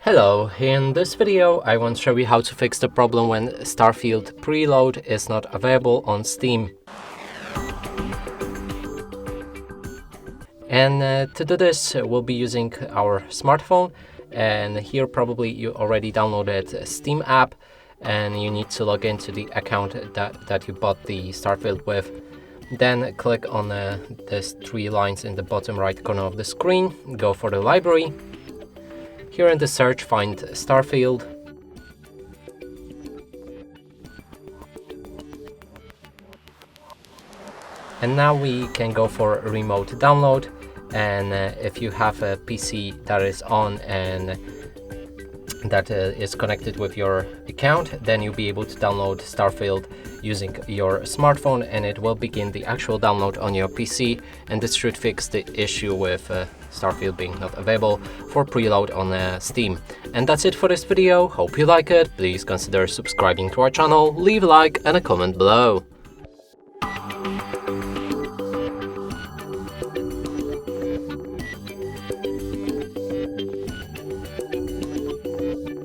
Hello, in this video I want to show you how to fix the problem when Starfield Preload is not available on Steam. And to do this we'll be using our smartphone, and here probably you already downloaded Steam app and you need to log into the account that you bought the Starfield with. Then click on these three lines in the bottom right corner of the screen, go for the library. Here in the search, find Starfield. And now we can go for a remote download. And if you have a PC that is on and that is connected with your account, then you'll be able to download Starfield using your smartphone, and it will begin the actual download on your PC, and this should fix the issue with Starfield being not available for preload on Steam. And that's it for this video. Hope you like it. Please consider subscribing to our channel, leave a like and a comment below.